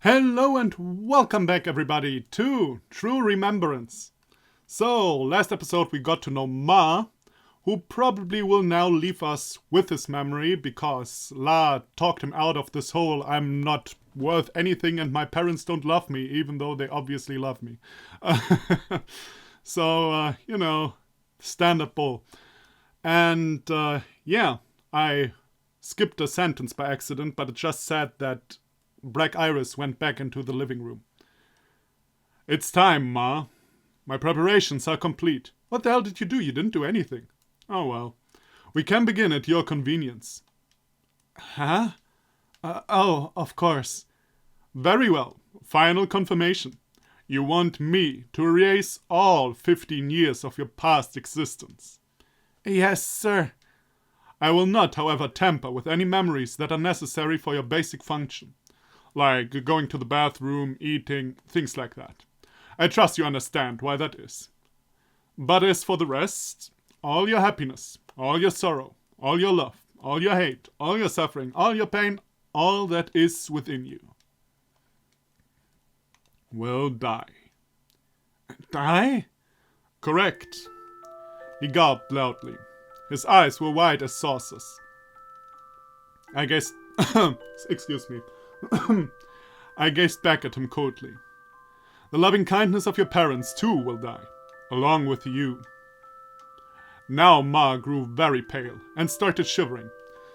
Hello and welcome back everybody to True Remembrance. So, last episode we got to know Ma, who probably will now leave us with his memory because La talked him out of this whole I'm not worth anything and my parents don't love me, even though they obviously love me. Standard bull. And I skipped a sentence by accident, but it just said that Blackiris went back into the living room. It's time, Ma. My preparations are complete. What the hell did you do? You didn't do anything. Oh well. We can begin at your convenience. Huh? Of course. Very well. Final confirmation. You want me to erase all 15 years of your past existence. Yes, sir. I will not, however, tamper with any memories that are necessary for your basic function. Like going to the bathroom, eating, things like that. I trust you understand why that is. But as for the rest, all your happiness, all your sorrow, all your love, all your hate, all your suffering, all your pain, all that is within you will die. Die? Correct. He gulped loudly. His eyes were wide as saucers. I guess... Excuse me. I gazed back at him coldly. The loving kindness of your parents, too, will die, along with you. Now Ma grew very pale and started shivering.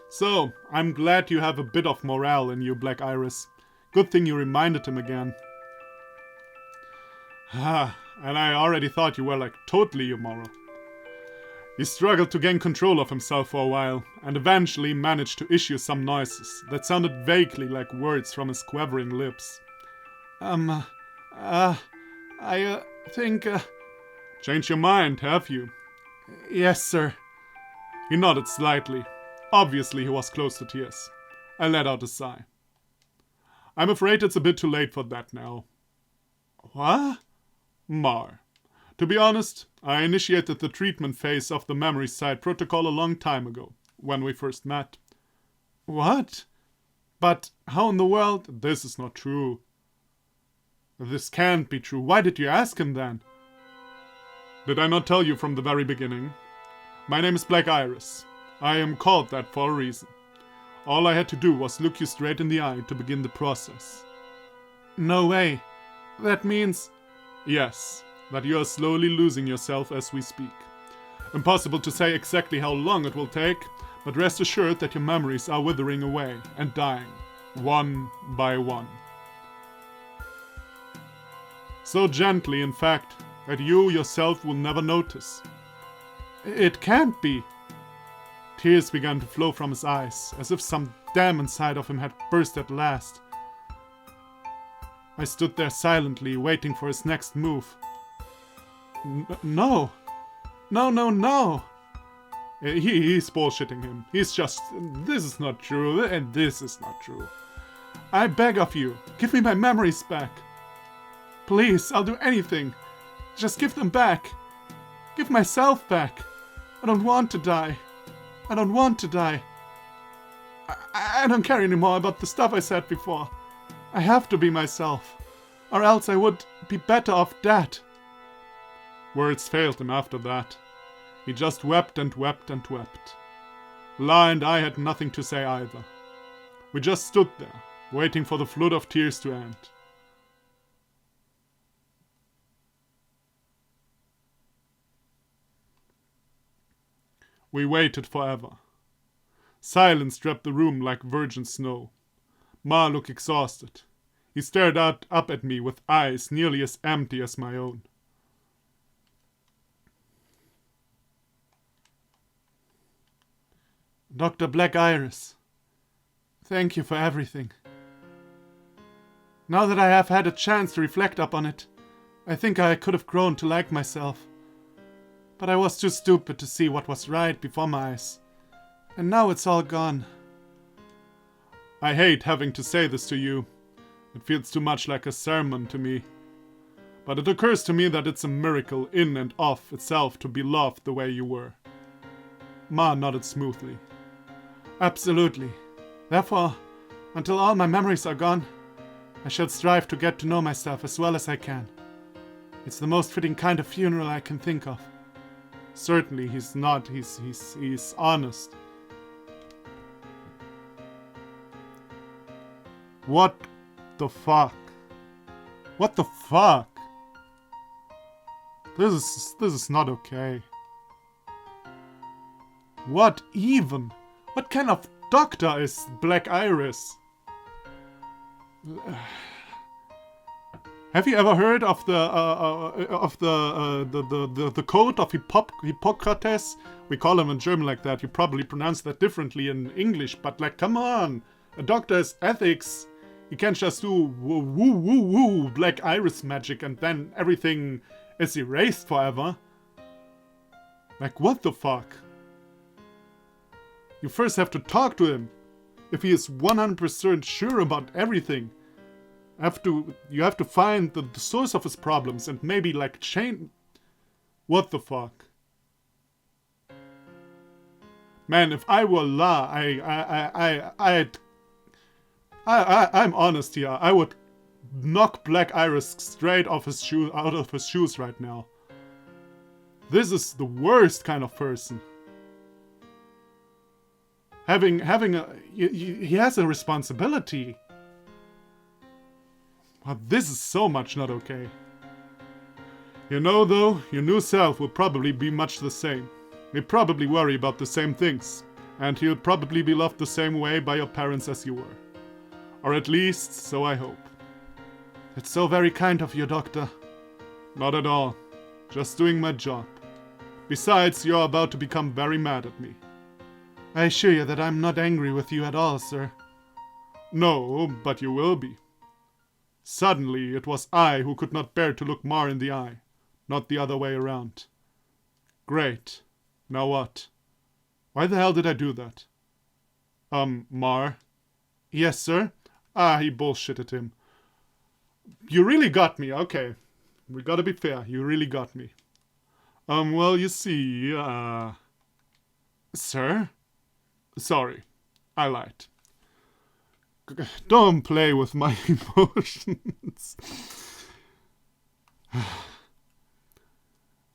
So, I'm glad you have a bit of morale in you, Blackiris. Good thing you reminded him again. And I already thought you were like totally immoral. He struggled to gain control of himself for a while, and eventually managed to issue some noises that sounded vaguely like words from his quivering lips. I think, Changed your mind, have you? Yes, sir. He nodded slightly. Obviously he was close to tears. I let out a sigh. I'm afraid it's a bit too late for that now. What? Mar. To be honest, I initiated the treatment phase of the memory site protocol a long time ago, when we first met. What? But how in the world? This is not true. This can't be true. Why did you ask him then? Did I not tell you from the very beginning? My name is Blackiris. I am called that for a reason. All I had to do was look you straight in the eye to begin the process. No way. That means... Yes. That you are slowly losing yourself as we speak. Impossible to say exactly how long it will take, but rest assured that your memories are withering away and dying, one by one. So gently, in fact, that you yourself will never notice. It can't be. Tears began to flow from his eyes, as if some dam inside of him had burst at last. I stood there silently, waiting for his next move. No. He's bullshitting him. He's just, this is not true, and this is not true. I beg of you, give me my memories back. Please, I'll do anything. Just give them back. Give myself back. I don't want to die. I don't want to die. I don't care anymore about the stuff I said before. I have to be myself, or else I would be better off dead. Words failed him after that. He just wept and wept and wept. La and I had nothing to say either. We just stood there, waiting for the flood of tears to end. We waited forever. Silence wrapped the room like virgin snow. Ma looked exhausted. He stared up at me with eyes nearly as empty as my own. Dr. Blackiris, thank you for everything. Now that I have had a chance to reflect upon it, I think I could have grown to like myself. But I was too stupid to see what was right before my eyes. And now it's all gone. I hate having to say this to you. It feels too much like a sermon to me. But it occurs to me that it's a miracle in and of itself to be loved the way you were. Ma nodded smoothly. Absolutely. Therefore, until all my memories are gone, I shall strive to get to know myself as well as I can. It's the most fitting kind of funeral I can think of. Certainly he's not. He's honest. What the fuck? What the fuck? This is not okay. What even? What kind of doctor is Blackiris? Have you ever heard of the code of Hippocrates? We call him in German like that. You probably pronounce that differently in English, but like, come on, a doctor is ethics. You can't just do woo Blackiris magic and then everything is erased forever. Like, what the fuck? You first have to talk to him. If he is 100% sure about everything, you have to find the source of his problems and maybe like change. What the fuck? Man, if I were La, I'm honest here. I would knock Blackiris straight out of his shoes right now. This is the worst kind of person. He has a responsibility. But this is so much not okay. You know though, your new self will probably be much the same. He'll probably worry about the same things. And he'll probably be loved the same way by your parents as you were. Or at least, so I hope. It's so very kind of you, Doctor. Not at all. Just doing my job. Besides, you're about to become very mad at me. I assure you that I'm not angry with you at all, sir. No, but you will be. Suddenly, it was I who could not bear to look Mar in the eye, not the other way around. Great. Now what? Why the hell did I do that? Mar? Yes, sir? He bullshitted him. You really got me, okay. We gotta be fair, you really got me. Well, you see, Sir? Sorry, I lied. Don't play with my emotions.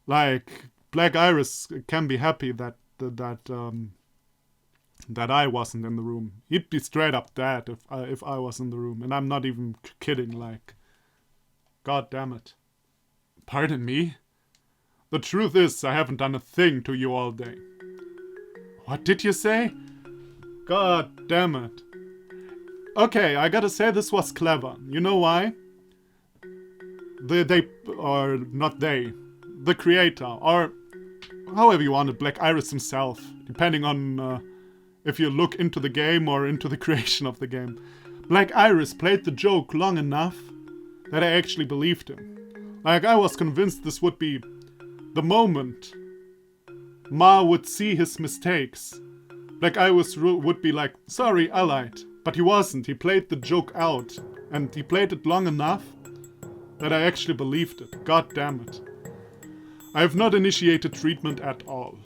Like, Blackiris can be happy that I wasn't in the room. He'd be straight up dead if I was in the room, and I'm not even kidding. Like, god damn it. Pardon me? The truth is, I haven't done a thing to you all day. What did you say? God damn it. Okay, I gotta say this was clever. You know why? The creator, or however you want it, Blackiris himself, depending on if you look into the game or into the creation of the game. Blackiris played the joke long enough that I actually believed him. Like, I was convinced this would be the moment Ma would see his mistakes. Blackiris would be like, sorry, I lied. But he wasn't. He played the joke out. And he played it long enough that I actually believed it. God damn it. I have not initiated treatment at all.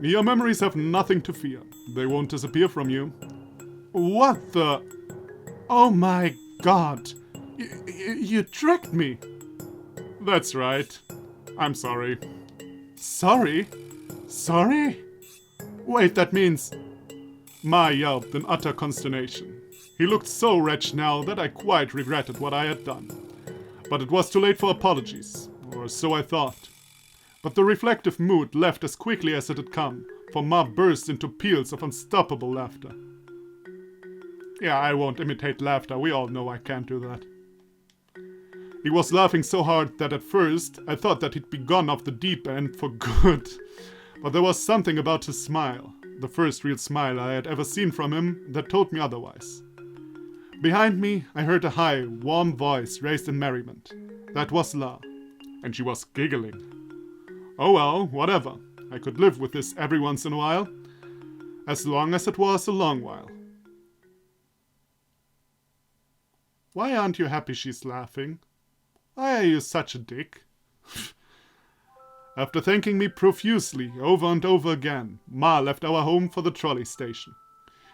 Your memories have nothing to fear. They won't disappear from you. What the... Oh my god. You tricked me. That's right. I'm sorry. Sorry? Sorry? Wait, that means... Ma yelped in utter consternation. He looked so wretched now that I quite regretted what I had done. But it was too late for apologies, or so I thought. But the reflective mood left as quickly as it had come, for Ma burst into peals of unstoppable laughter. Yeah, I won't imitate laughter, we all know I can't do that. He was laughing so hard that at first I thought that he'd be gone off the deep end for good. But there was something about his smile, the first real smile I had ever seen from him, that told me otherwise. Behind me, I heard a high, warm voice raised in merriment. That was La, and she was giggling. Oh well, whatever. I could live with this every once in a while, as long as it was a long while. Why aren't you happy she's laughing? Why are you such a dick? After thanking me profusely over and over again, Ma left our home for the trolley station.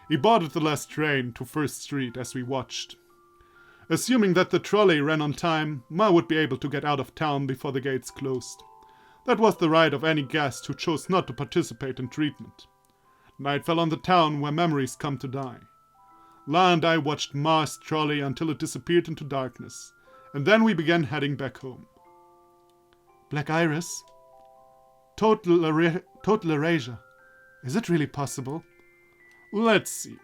He boarded the last train to First Street as we watched. Assuming that the trolley ran on time, Ma would be able to get out of town before the gates closed. That was the right of any guest who chose not to participate in treatment. Night fell on the town where memories come to die. La and I watched Ma's trolley until it disappeared into darkness, and then we began heading back home. Blackiris? Total erasure. Is it really possible? Let's see.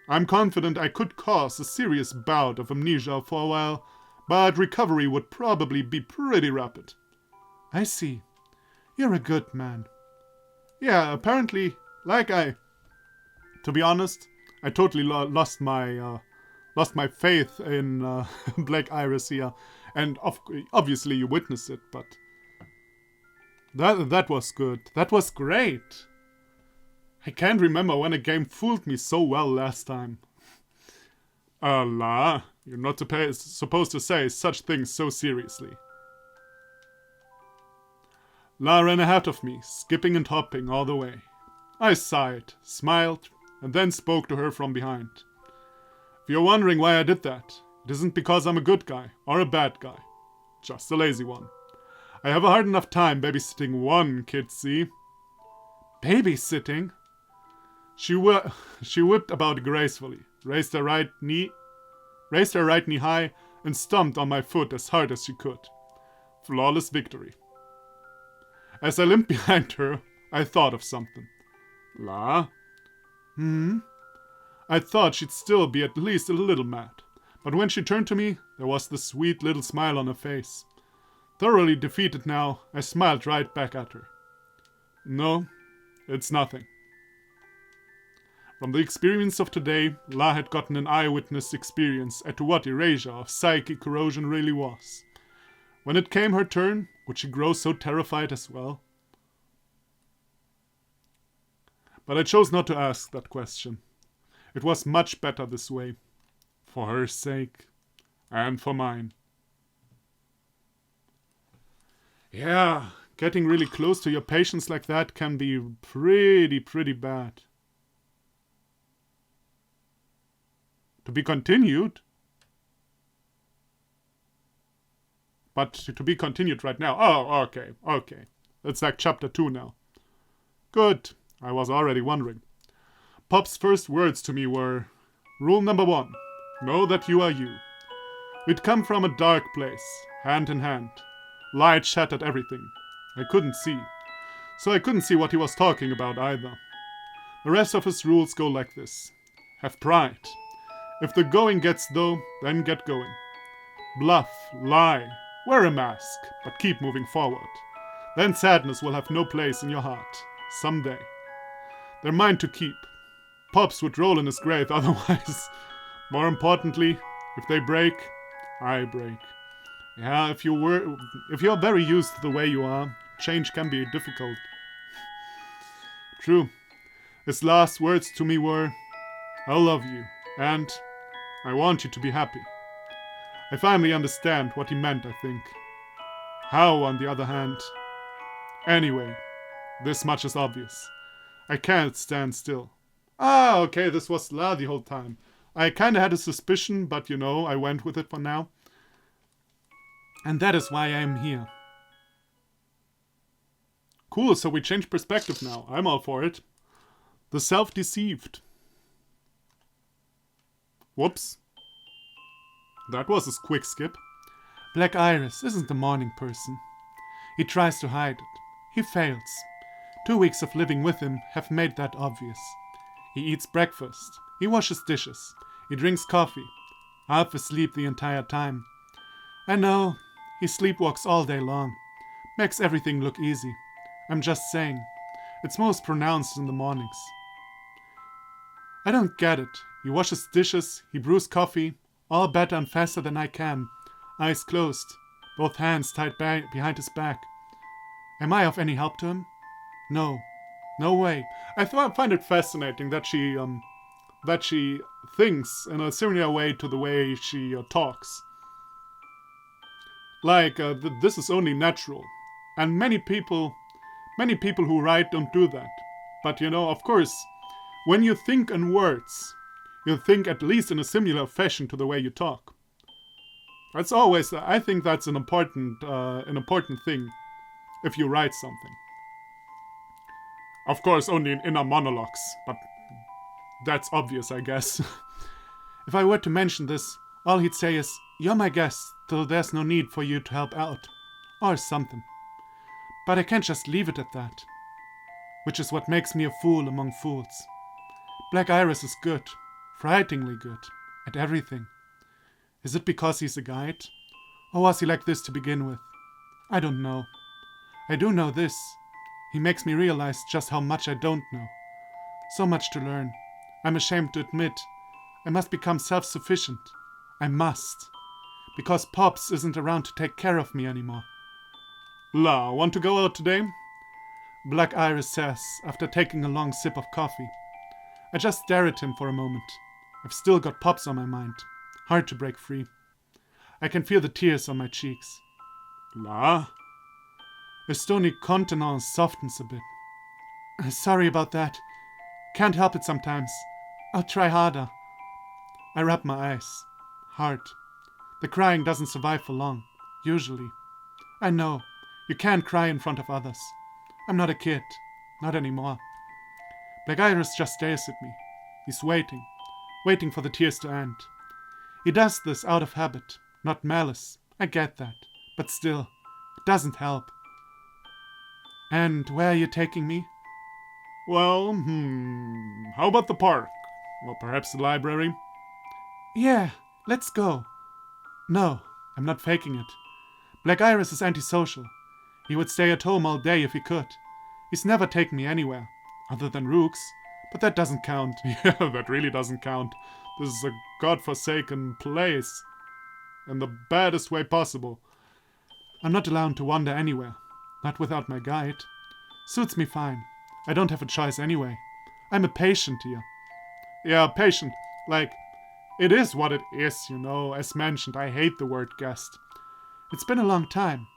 I'm confident I could cause a serious bout of amnesia for a while, but recovery would probably be pretty rapid. I see. You're a good man. Yeah, apparently, to be honest, I totally lost my faith in Blackiris here, and obviously you witnessed it, but that was good. That was great. I can't remember when a game fooled me so well last time. La, you're not supposed to say such things so seriously. La ran ahead of me, skipping and hopping all the way. I sighed, smiled, and then spoke to her from behind. If you're wondering why I did that, it isn't because I'm a good guy or a bad guy. Just a lazy one. I have a hard enough time babysitting one kid, see? Babysitting? She whipped about gracefully, raised her right knee high, and stomped on my foot as hard as she could. Flawless victory. As I limped behind her, I thought of something. La? I thought she'd still be at least a little mad, but when she turned to me, there was the sweet little smile on her face. Thoroughly defeated now, I smiled right back at her. No, it's nothing. From the experience of today, La had gotten an eyewitness experience as to what erasure of psychic corrosion really was. When it came her turn, would she grow so terrified as well? But I chose not to ask that question. It was much better this way. For her sake. And for mine. Yeah, getting really close to your patients like that can be pretty bad. To be continued? But to be continued right now. Oh, okay. It's like chapter 2 now. Good. I was already wondering. Pop's first words to me were, Rule number 1. Know that you are you. We'd come from a dark place, hand in hand. Light shattered everything. I couldn't see. So I couldn't see what he was talking about either. The rest of his rules go like this. Have pride. If the going gets low, then get going. Bluff, lie, wear a mask, but keep moving forward. Then sadness will have no place in your heart. Someday. They're mine to keep. Pops would roll in his grave otherwise. More importantly, if they break, I break. Yeah, if you're very used to the way you are, change can be difficult. True. His last words to me were, I love you, and I want you to be happy. I finally understand what he meant, I think. How, on the other hand? Anyway, this much is obvious. I can't stand still. Ah, okay, this was La the whole time. I kinda had a suspicion, but I went with it for now. And that is why I am here. Cool, so we changed perspective now. I'm all for it. The self-deceived. Whoops. That was a quick skip. Blackiris isn't a morning person. He tries to hide it. He fails. 2 weeks of living with him have made that obvious. He eats breakfast. He washes dishes. He drinks coffee. Half asleep the entire time. I know, he sleepwalks all day long. Makes everything look easy. I'm just saying. It's most pronounced in the mornings. I don't get it. He washes dishes, he brews coffee, all better and faster than I can. Eyes closed, both hands tied behind his back. Am I of any help to him? No. No way. I find it fascinating that she thinks in a similar way to the way she talks. Like, this is only natural. And many people who write don't do that. But of course, when you think in words, you think at least in a similar fashion to the way you talk. That's always, I think that's an important thing if you write something. Of course, only in inner monologues, but that's obvious, I guess. If I were to mention this, all he'd say is, "You're my guest, so there's no need for you to help out." Or something. But I can't just leave it at that. Which is what makes me a fool among fools. Blackiris is good, frighteningly good, at everything. Is it because he's a guide? Or was he like this to begin with? I don't know. I do know this. He makes me realize just how much I don't know. So much to learn. I'm ashamed to admit. I must become self-sufficient. I must. Because Pops isn't around to take care of me anymore. "La, want to go out today?" Blackiris says, after taking a long sip of coffee. I just stare at him for a moment. I've still got Pops on my mind. Hard to break free. I can feel the tears on my cheeks. "La?" His stony countenance softens a bit. "Sorry about that. Can't help it sometimes. I'll try harder." I rub my eyes. Hard. The crying doesn't survive for long. Usually. I know. You can't cry in front of others. I'm not a kid. Not anymore. Blackiris just stares at me. He's waiting. Waiting for the tears to end. He does this out of habit. Not malice. I get that. But still. It doesn't help. "And where are you taking me?" "Well, how about the park? Or perhaps the library?" "Yeah, let's go." No, I'm not faking it. Blackiris is antisocial. He would stay at home all day if he could. He's never taken me anywhere, other than Rook's, but that doesn't count. Yeah, that really doesn't count. This is a godforsaken place, in the baddest way possible. I'm not allowed to wander anywhere, not without my guide. Suits me fine. I don't have a choice anyway. I'm a patient here. Yeah, patient, like... It is what it is, you know. As mentioned, I hate the word guest. It's been a long time.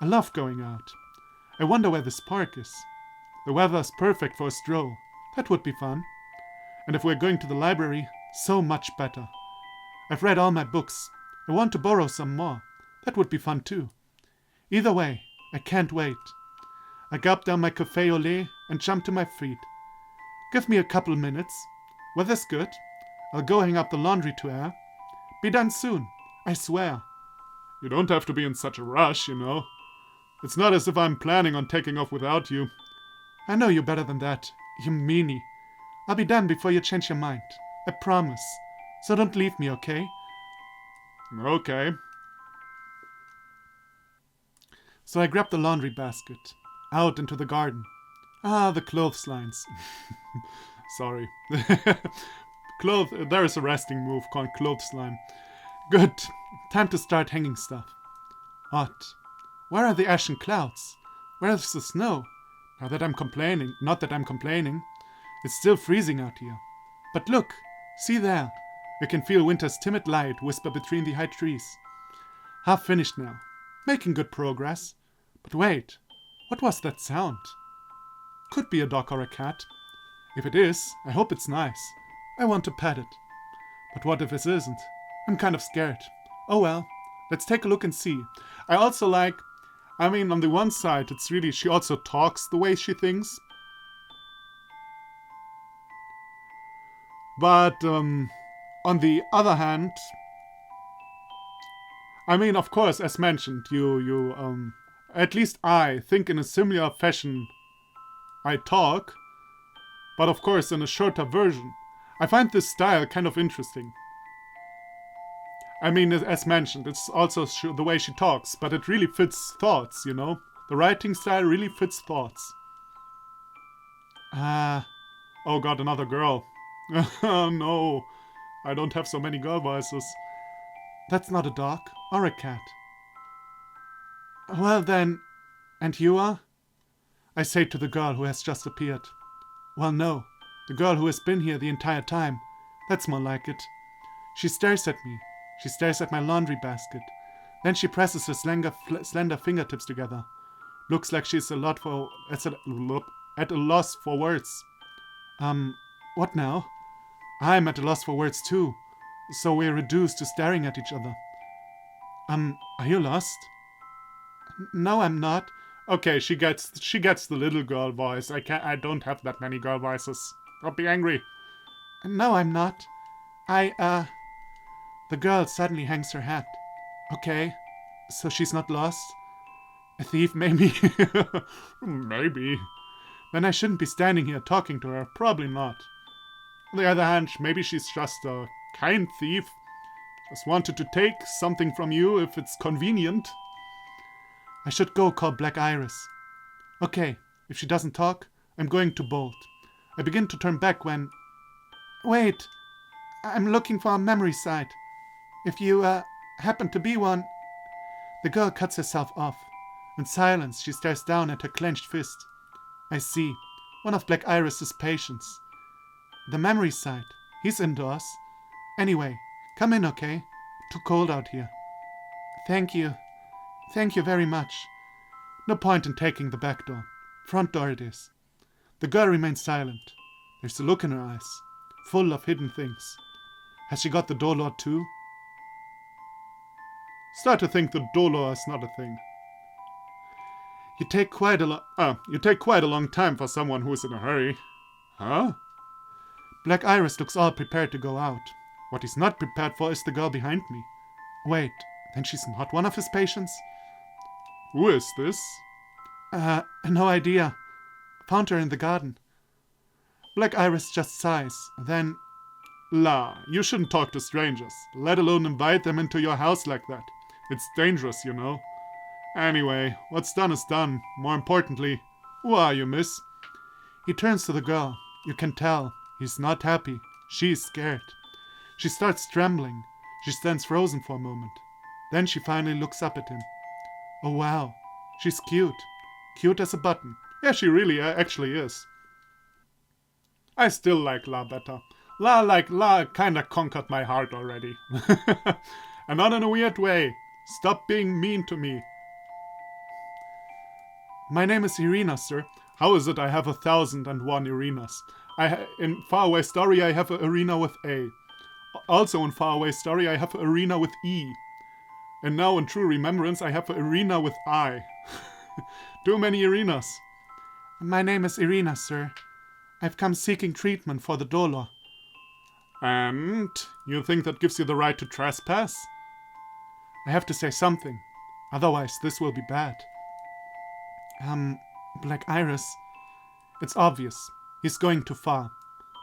I love going out. I wonder where this park is. The weather's perfect for a stroll. That would be fun. And if we're going to the library, so much better. I've read all my books. I want to borrow some more. That would be fun too. Either way, I can't wait. I gulp down my café au lait and jump to my feet. Give me a couple minutes. Weather's good. I'll go hang up the laundry to air. Be done soon, I swear. You don't have to be in such a rush, you know. It's not as if I'm planning on taking off without you. I know you better than that, you meanie. I'll be done before you change your mind. I promise. So don't leave me, okay? Okay. So I grab the laundry basket. Out into the garden. Ah, the clotheslines. Sorry. There is a resting move called clothesline. Good. Time to start hanging stuff. Hot. Where are the ashen clouds? Where's the snow? Not that I'm complaining. It's still freezing out here. But look. See there. You can feel winter's timid light whisper between the high trees. Half finished now. Making good progress. But wait. What was that sound? Could be a dog or a cat. If it is, I hope it's nice. I want to pet it. But what if it isn't? I'm kind of scared. Oh well, let's take a look and see. I also like, on the one side, it's really, she also talks the way she thinks. But on the other hand, of course, as mentioned, you at least I think in a similar fashion I talk, but of course in a shorter version. I find this style kind of interesting. As mentioned, it's also the way she talks, but it really fits thoughts, you know? The writing style really fits thoughts. Oh god, another girl. Oh no, I don't have so many girl voices. That's not a dog, or a cat. Well then, and you are? I say to the girl who has just appeared. Well no. The girl who has been here the entire time. That's more like it. She stares at me. She stares at my laundry basket. Then she presses her slender fingertips together. Looks like she's at a loss for words. What now? I'm at a loss for words too. So we're reduced to staring at each other. Are you lost? No, I'm not. Okay, she gets the little girl voice. I don't have that many girl voices. Don't be angry. No, I'm not. The girl suddenly hangs her head. Okay, so she's not lost? A thief, maybe? Maybe. Then I shouldn't be standing here talking to her. Probably not. On the other hand, maybe she's just a kind thief. Just wanted to take something from you if it's convenient. I should go call Blackiris. Okay, if she doesn't talk, I'm going to bolt. I begin to turn back when... Wait! I'm looking for a memory site. If you, happen to be one... The girl cuts herself off. In silence, she stares down at her clenched fist. I see. One of Blackiris' patients. The memory site. He's indoors. Anyway, come in, okay? Too cold out here. Thank you. Thank you very much. No point in taking the back door. Front door it is. The girl remains silent. There's a look in her eyes, full of hidden things. Has she got the dolor too? Start to think the dolor is not a thing. You take quite a long time for someone who is in a hurry. Huh? Blackiris looks all prepared to go out. What he's not prepared for is the girl behind me. Wait, then she's not one of his patients? Who is this? No idea. Found her in the garden. Blackiris just sighs. Then... La, you shouldn't talk to strangers, let alone invite them into your house like that. It's dangerous, you know. Anyway, what's done is done. More importantly, who are you, miss? He turns to the girl. You can tell. He's not happy. She's scared. She starts trembling. She stands frozen for a moment. Then she finally looks up at him. Oh wow, she's cute. Cute as a button. Yeah, she really actually is. I still like La better. La kinda conquered my heart already. And not in a weird way. Stop being mean to me. My name is Irina, sir. How is it I have 1,001 Irinas? In Faraway Story I have an Irina with A. Also in Faraway Story I have an Irina with E. And now in True Remembrance I have an Irina with I. Too many Irinas. My name is Irina, sir. I've come seeking treatment for the dolor. And you think that gives you the right to trespass? I have to say something. Otherwise this will be bad. Blackiris. It's obvious. He's going too far.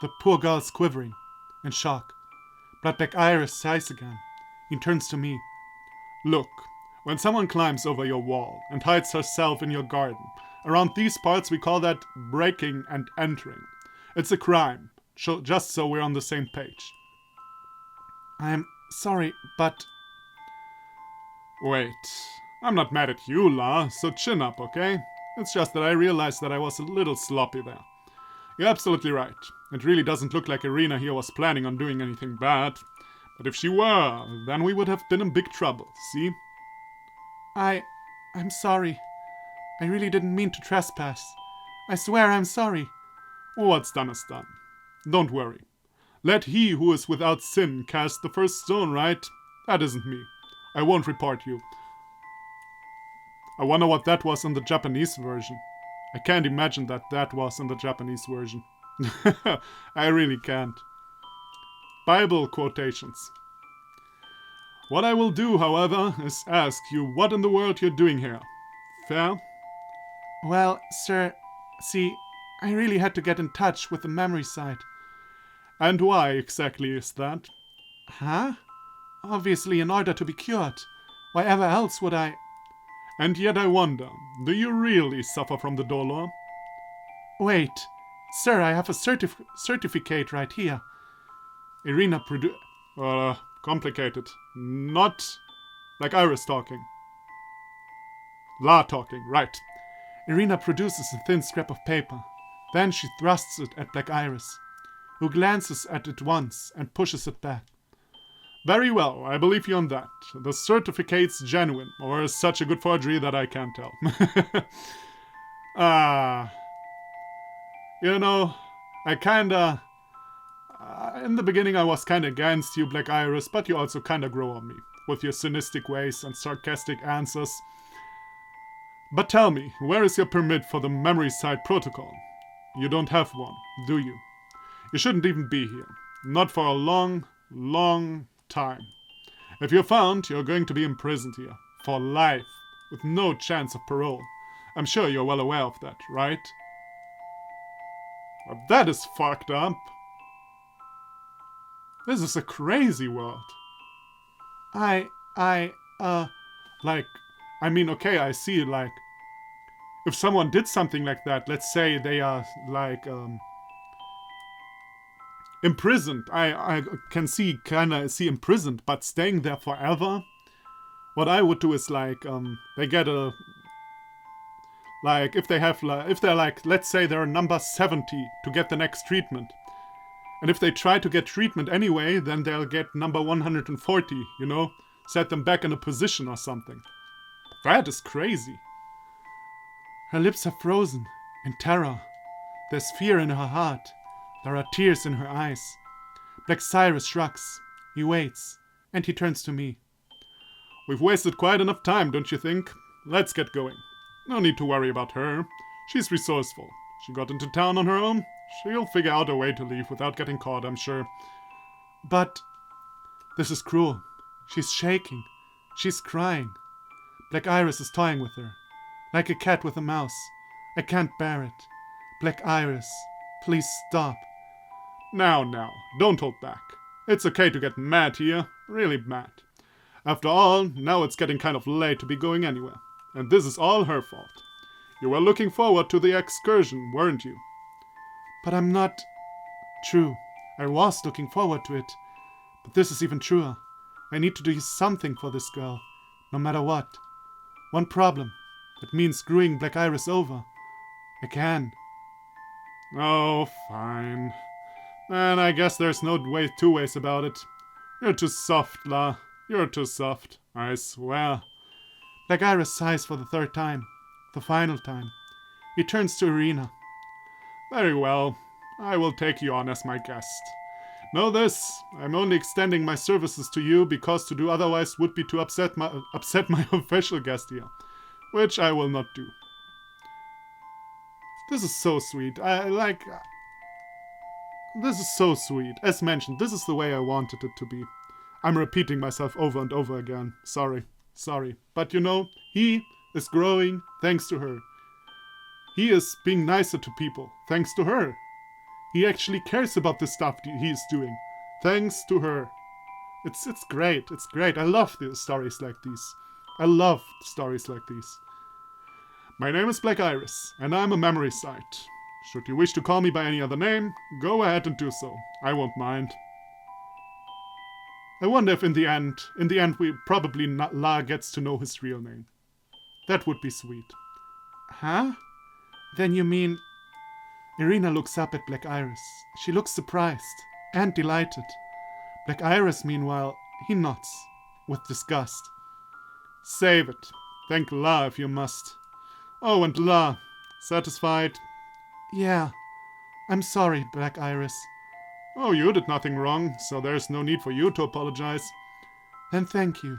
The poor girl's quivering. In shock. But Blackiris sighs again. He turns to me. Look, when someone climbs over your wall and hides herself in your garden, around these parts we call that breaking and entering. It's a crime, just so we're on the same page. I'm sorry, but... Wait, I'm not mad at you, La, so chin up, okay? It's just that I realized that I was a little sloppy there. You're absolutely right. It really doesn't look like Irina here was planning on doing anything bad. But if she were, then we would have been in big trouble, see? I'm sorry. I really didn't mean to trespass. I swear I'm sorry. What's done is done. Don't worry. Let he who is without sin cast the first stone, right? That isn't me. I won't report you. I wonder what that was in the Japanese version. I can't imagine that was in the Japanese version. I really can't. Bible quotations. What I will do, however, is ask you what in the world you're doing here. Fair? Well, sir, see, I really had to get in touch with the memory site. And why exactly is that? Huh? Obviously in order to be cured. Why ever else would I... And yet I wonder, do you really suffer from the dolor? Wait, sir, I have a certificate right here. Irina complicated. Not like Iris talking. La talking, right. Irina produces a thin scrap of paper. Then she thrusts it at Blackiris, who glances at it once and pushes it back. Very well, I believe you on that. The certificate's genuine, or is such a good forgery that I can't tell. You know, I kinda... in the beginning I was kinda against you, Blackiris, but you also kinda grow on me. with your cynistic ways and sarcastic answers. But tell me, where is your permit for the memory site protocol? You don't have one, do you? You shouldn't even be here. Not for a long, long time. If you're found, you're going to be imprisoned here. For life. With no chance of parole. I'm sure you're well aware of that, right? But that is fucked up. This is a crazy world. Okay, I see, like, if someone did something like that, let's say they are, like, imprisoned. I can see imprisoned, but staying there forever? What I would do is, like, they get a, like, if they're like, let's say they're number 70 to get the next treatment. And if they try to get treatment anyway, then they'll get number 140, you know? Set them back in a position or something. That is crazy. Her lips are frozen, in terror. There's fear in her heart. There are tears in her eyes. Blackiris shrugs. He waits, and he turns to me. We've wasted quite enough time, don't you think? Let's get going. No need to worry about her. She's resourceful. She got into town on her own. She'll figure out a way to leave without getting caught, I'm sure. But this is cruel. She's shaking. She's crying. Blackiris is toying with her. Like a cat with a mouse. I can't bear it. Blackiris, please stop. Now, don't hold back. It's okay to get mad here. Really mad. After all, now it's getting kind of late to be going anywhere. And this is all her fault. You were looking forward to the excursion, weren't you? But I'm not... True, I was looking forward to it. But this is even truer. I need to do something for this girl, no matter what. One problem. It means screwing Blackiris over. I can. Oh, fine. Then I guess there's no two ways about it. You're too soft, La. You're too soft, I swear. Blackiris sighs for the third time. The final time. He turns to Irina. Very well. I will take you on as my guest. Know this, I'm only extending my services to you because to do otherwise would be to upset my official guest here. Which I will not do. This is so sweet. This is so sweet. As mentioned, this is the way I wanted it to be. I'm repeating myself over and over again. Sorry. But you know, he is growing thanks to her. He is being nicer to people thanks to her. He actually cares about the stuff he's doing thanks to her. It's great. It's great. I love the stories like these. My name is Blackiris, and I'm a memory site. Should you wish to call me by any other name, go ahead and do so. I won't mind. I wonder if in the end we probably La gets to know his real name. That would be sweet. Huh? Then you mean... Irina looks up at Blackiris. She looks surprised and delighted. Blackiris, meanwhile, he nods with disgust. Save it. Thank La if you must. Oh, and La, satisfied? Yeah. I'm sorry, Blackiris. Oh, you did nothing wrong, so there's no need for you to apologize. Then thank you.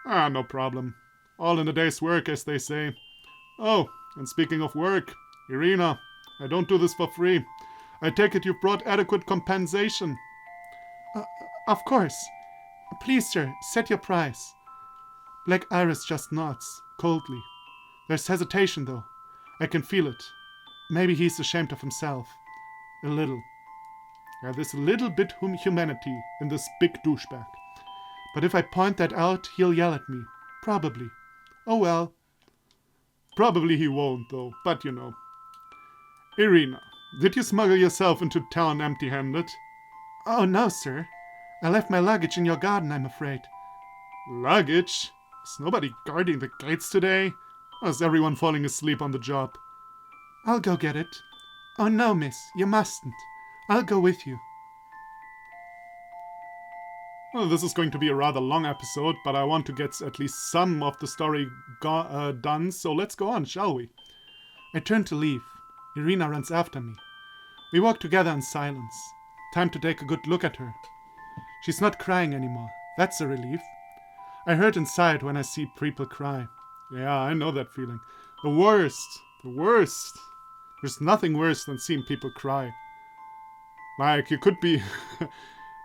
No problem. All in a day's work, as they say. Oh, and speaking of work, Irina, I don't do this for free. I take it you've brought adequate compensation. Of course. Please, sir, set your price. Blackiris just nods, coldly. There's hesitation, though. I can feel it. Maybe he's ashamed of himself. A little. There's a little bit humanity in this big douchebag. But if I point that out, he'll yell at me. Probably. Oh well. Probably he won't, though, but you know. Irina, did you smuggle yourself into town empty-handed? Oh, no, sir. I left my luggage in your garden, I'm afraid. Luggage? Is nobody guarding the gates today? Or is everyone falling asleep on the job? I'll go get it. Oh, no, miss, you mustn't. I'll go with you. Well, this is going to be a rather long episode, but I want to get at least some of the story done, so let's go on, shall we? I turn to leave. Irina runs after me. We walk together in silence. Time to take a good look at her. She's not crying anymore. That's a relief. I hurt inside when I see people cry. Yeah, I know that feeling. The worst. The worst. There's nothing worse than seeing people cry. Like, you could be...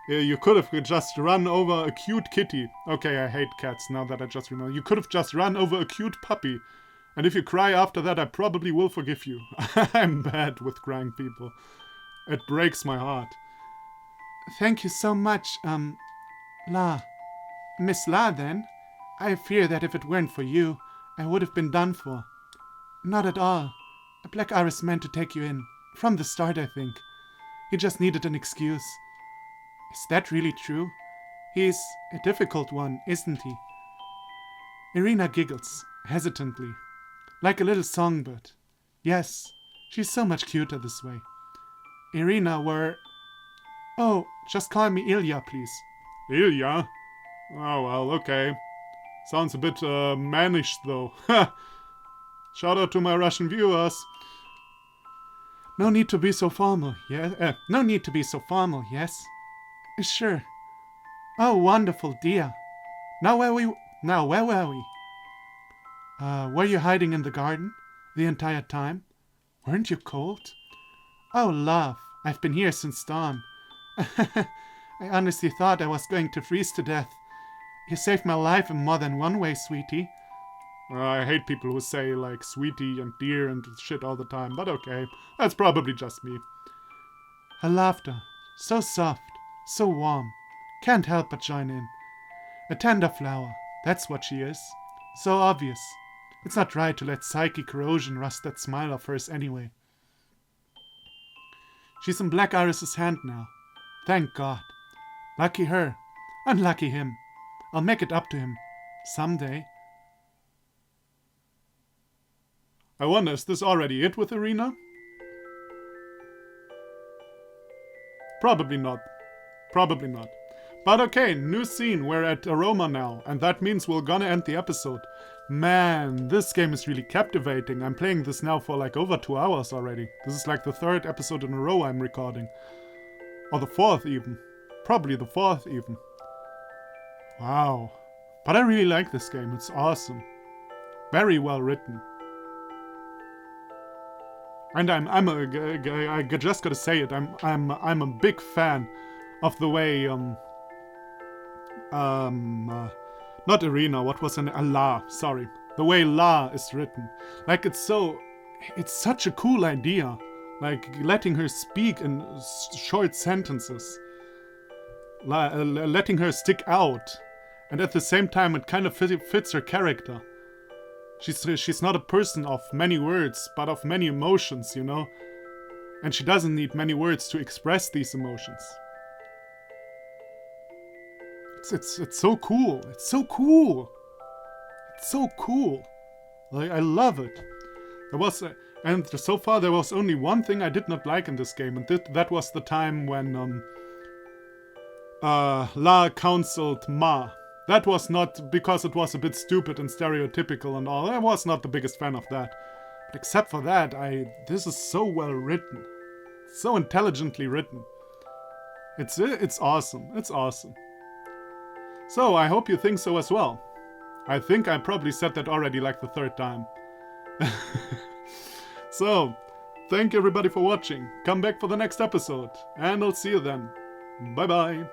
you could have just run over a cute kitty. Okay, I hate cats now that I just remember. You could have just run over a cute puppy. And if you cry after that, I probably will forgive you. I'm bad with crying people. It breaks my heart. Thank you so much, La. Miss La, then? I fear that if it weren't for you, I would have been done for. Not at all. Blackiris meant to take you in. From the start, I think. He just needed an excuse. Is that really true? He's a difficult one, isn't he? Irina giggles, hesitantly, like a little songbird. Yes, she's so much cuter this way. Irina were... Oh, just call me Ilya, please. Ilya? Oh, well, okay. Sounds a bit mannish, though. Shout out to my Russian viewers. No need to be so formal, yeah? No need to be so formal, yes? Sure. Oh, wonderful, dear. Now where were we? Were you hiding in the garden the entire time? Weren't you cold? Oh, love, I've been here since dawn. I honestly thought I was going to freeze to death. You saved my life in more than one way, sweetie. I hate people who say, like, sweetie and dear and shit all the time, but okay. That's probably just me. Her laughter, so soft, so warm. Can't help but join in. A tender flower, that's what she is. So obvious. It's not right to let psychic corrosion rust that smile of hers anyway. She's in Blackiris' hand now. Thank God. Lucky her. Unlucky him. I'll make it up to him. Someday. I wonder, is this already it with Irina? Probably not. Probably not. But okay, new scene. We're at Aroma now, and that means we're gonna end the episode. Man, this game is really captivating. I'm playing this now for like over 2 hours already. This is like the 3rd episode in a row I'm recording. Or the 4th even. Probably the 4th even. Wow. But I really like this game. It's awesome. Very well written. And I just gotta say it. I'm a big fan of the way not Irina. What was an La? Sorry, the way La is written. Like it's such a cool idea. Like letting her speak in short sentences, letting her stick out, and at the same time it kind of fits her character. She's not a person of many words, but of many emotions, you know? And she doesn't need many words to express these emotions. It's so cool. It's so cool. It's so cool. Like, I love it. And so far there was only one thing I did not like in this game, and that was the time when La counseled Ma. That was not because it was a bit stupid and stereotypical and all. I was not the biggest fan of that. But except for that, this is so well written. So intelligently written. It's awesome. It's awesome. So, I hope you think so as well. I think I probably said that already like the 3rd time. So, thank you everybody for watching. Come back for the next episode. And I'll see you then. Bye bye.